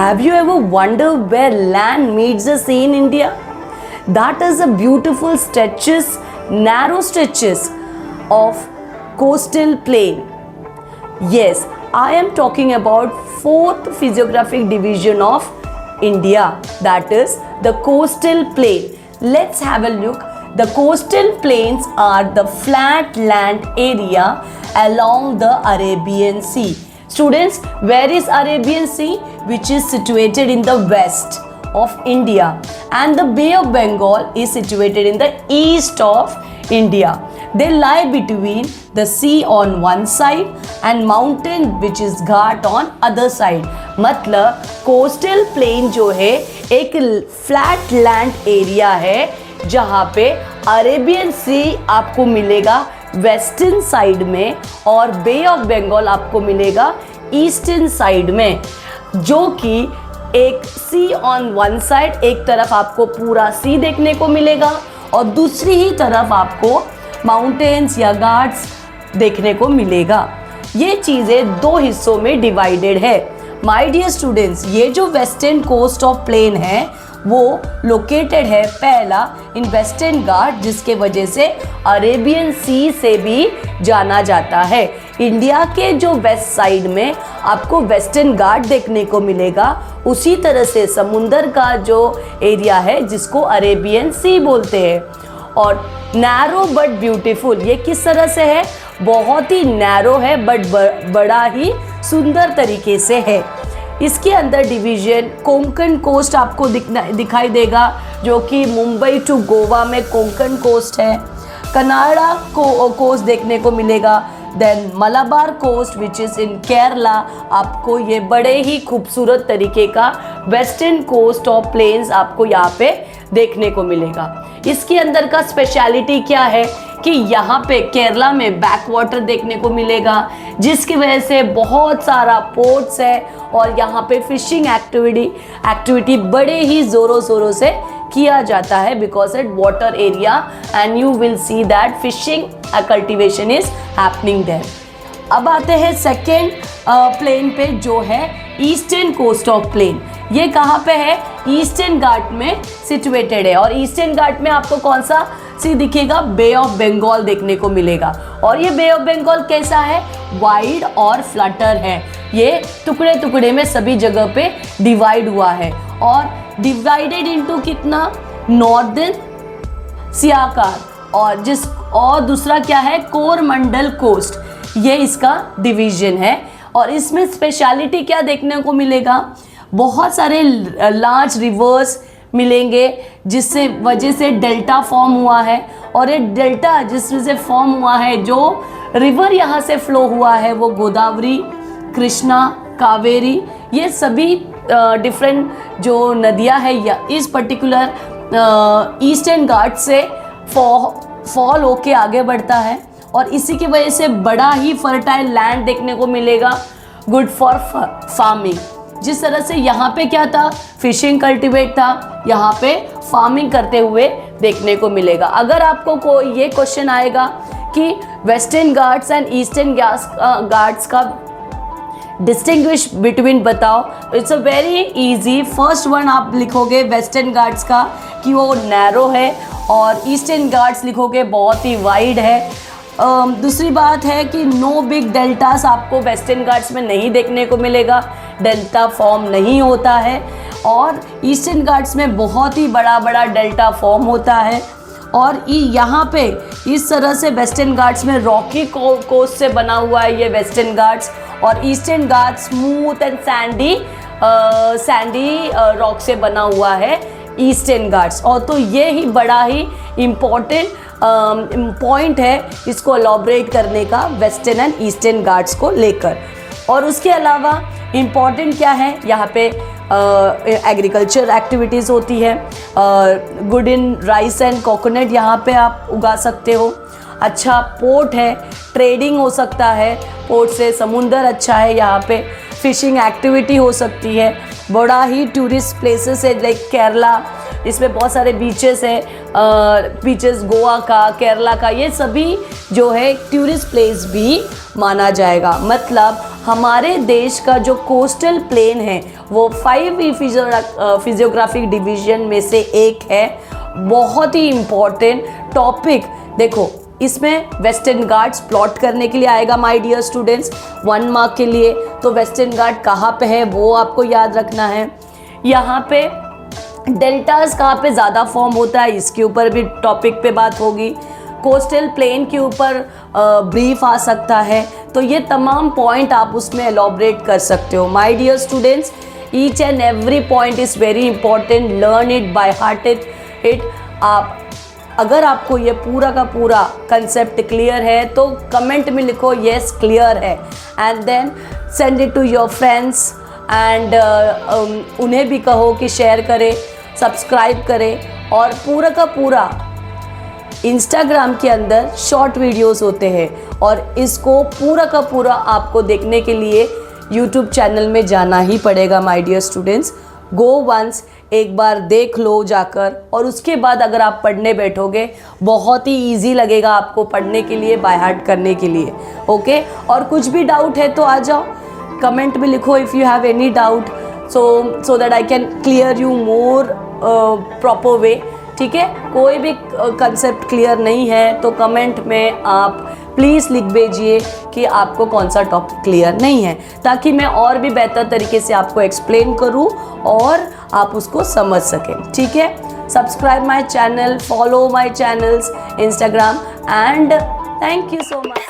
Have you ever wondered where land meets the sea in India? That is the beautiful stretches, narrow stretches of coastal plain. Yes, I am talking about fourth physiographic division of India, that is the coastal plain. Let's have a look. The coastal plains are the flat land area along the Arabian Sea. Students, where is Arabian Sea? Which is situated in the west of India, and the Bay of Bengal is situated in the east of India. They lie between the sea on one side and mountain which is Ghat on other side. मतलब coastal plain जो है एक flat land area है जहाँ पे Arabian सी आपको मिलेगा western side में और बे ऑफ बंगाल आपको मिलेगा ईस्टर्न साइड में, जो कि एक सी ऑन वन साइड, एक तरफ आपको पूरा सी देखने को मिलेगा और दूसरी ही तरफ आपको माउंटेन्स या घाट्स देखने को मिलेगा। ये चीज़ें दो हिस्सों में डिवाइडेड है। माय डियर स्टूडेंट्स, ये जो वेस्टर्न कोस्ट ऑफ प्लेन है वो लोकेटेड है पहला इन वेस्टर्न घाट, जिसके वजह से अरेबियन सी से भी जाना जाता है। इंडिया के जो वेस्ट साइड में आपको वेस्टर्न घाट देखने को मिलेगा, उसी तरह से समुंदर का जो एरिया है जिसको अरेबियन सी बोलते हैं। और नैरो बट ब्यूटीफुल, ये किस तरह से है? बहुत ही नैरो है बट बड़ा ही सुंदर तरीके से है। इसके अंदर डिवीजन कोंकण कोस्ट आपको दिखाई देगा, जो कि मुंबई टू गोवा में कोंकण कोस्ट है। कनाडा कोस्ट देखने को मिलेगा। Then Malabar coast which is in Kerala, आपको ये बड़े ही खूबसूरत तरीके का वेस्टर्न कोस्ट ऑफ प्लेन्स आपको यहाँ पे देखने को मिलेगा। इसके अंदर का स्पेशलिटी क्या है कि यहाँ पे केरला में बैक वाटर देखने को मिलेगा, जिसकी वजह से बहुत सारा पोर्ट्स है और यहाँ पे फिशिंग एक्टिविटी बड़े ही ज़ोरों शोरों से किया जाता है because at water area and you will see that fishing cultivation is happening there. अब आते हैं सेकेंड प्लेन पे जो है ईस्टर्न कोस्ट ऑफ प्लेन। ये कहाँ पे है? ईस्टर्न घाट में सिचुएटेड है और ईस्टर्न घाट में आपको कौन सा सी दिखेगा? बे ऑफ बंगाल देखने को मिलेगा। और ये बे ऑफ बंगाल कैसा है? वाइड और फ्लटर है। ये टुकड़े टुकड़े में सभी जगह पे डिवाइड हुआ है और डिवाइडेड इनटू कितना? नॉर्दर्न सियाकार और दूसरा क्या है? कोरमंडल कोस्ट। ये इसका डिवीजन है और इसमें स्पेशलिटी क्या देखने को मिलेगा? बहुत सारे लार्ज रिवर्स मिलेंगे जिससे वजह से डेल्टा फॉर्म हुआ है और ये डेल्टा जिसमें से फॉर्म हुआ है, जो रिवर यहाँ से फ्लो हुआ है वो गोदावरी, कृष्णा, कावेरी, ये सभी डिफरेंट जो नदियाँ है या इस पर्टिकुलर ईस्टर्न घाट से फॉल होके आगे बढ़ता है और इसी की वजह से बड़ा ही फर्टाइल लैंड देखने को मिलेगा, गुड फॉर फार्मिंग। जिस तरह से यहाँ पे क्या था? फिशिंग कल्टिवेट था, यहाँ पे फार्मिंग करते हुए देखने को मिलेगा। अगर आपको कोई ये क्वेश्चन आएगा कि western Ghats and eastern Ghats का डिस्टिंग्विश बिटवीन बताओ, it's a very easy. First one आप लिखोगे वेस्टर्न घाट्स का कि वो नैरो है और ईस्टर्न घाट्स लिखोगे बहुत ही वाइड है। दूसरी बात है कि नो बिग डेल्टास आपको वेस्टर्न घाट्स में नहीं देखने को मिलेगा, डेल्टा फॉर्म नहीं होता है और ईस्टर्न घाट्स में बहुत ही बड़ा बड़ा डेल्टा फॉर्म होता है। और यहाँ पे इस तरह से वेस्टर्न घाट्स में रॉकी कोस्ट से बना हुआ है ये वेस्टर्न घाट्स, और eastern Ghats smooth and Sandy rock से बना हुआ है ईस्टर्न घाट्स। और तो ये ही बड़ा ही इम्पॉर्टेंट पॉइंट है इसको एलॉबरेट करने का वेस्टर्न एंड ईस्टर्न घाट्स को लेकर। और उसके अलावा इम्पॉर्टेंट क्या है? यहाँ पे एग्रीकल्चर एक्टिविटीज़ होती है, good in rice and coconut यहाँ पे आप उगा सकते हो। अच्छा पोर्ट है, ट्रेडिंग हो सकता है पोर्ट से, समुंदर अच्छा है यहाँ पे, फिशिंग एक्टिविटी हो सकती है। बड़ा ही टूरिस्ट प्लेसेस है लाइक केरला, इसमें बहुत सारे बीचेस है, बीचेस गोवा का, केरला का, ये सभी जो है टूरिस्ट प्लेस भी माना जाएगा। मतलब हमारे देश का जो कोस्टल प्लेन है वो 5 फिजियोग्राफिक डिवीजन में से एक है। बहुत ही इम्पॉर्टेंट टॉपिक। देखो इसमें वेस्टर्न घाट्स प्लॉट करने के लिए आएगा माय डियर स्टूडेंट्स, 1 मार्क के लिए। तो वेस्टर्न घाट कहाँ पे है वो आपको याद रखना है। यहाँ पे डेल्टास कहाँ पे ज़्यादा फॉर्म होता है इसके ऊपर भी टॉपिक पे बात होगी। कोस्टल प्लेन के ऊपर ब्रीफ आ सकता है। तो ये तमाम पॉइंट आप उसमें एलॉबरेट कर सकते हो my dear students. Each and every point is very important, learn it by heart it. आप अगर आपको ये पूरा का पूरा कंसेप्ट क्लियर है तो कमेंट में लिखो यस क्लियर है, and then send it to your friends and उन्हें भी कहो कि शेयर करें, सब्सक्राइब करें। और पूरा का पूरा इंस्टाग्राम के अंदर शॉर्ट वीडियोस होते हैं और इसको पूरा का पूरा आपको देखने के लिए यूट्यूब चैनल में जाना ही पड़ेगा my dear students. Go once, एक बार देख लो जाकर, और उसके बाद अगर आप पढ़ने बैठोगे बहुत ही इजी लगेगा आपको पढ़ने के लिए, बाय हार्ट करने के लिए। ओके, और कुछ भी डाउट है तो आ जाओ, कमेंट में लिखो if you have any doubt, so that I can clear you more proper way. ठीक है, कोई भी कंसेप्ट क्लियर नहीं है तो कमेंट में आप प्लीज़ लिख भेजिए कि आपको कौन सा टॉपिक क्लियर नहीं है, ताकि मैं और भी बेहतर तरीके से आपको एक्सप्लेन करूं और आप उसको समझ सकें। ठीक है, subscribe my channel, follow my channels Instagram, and thank you so much.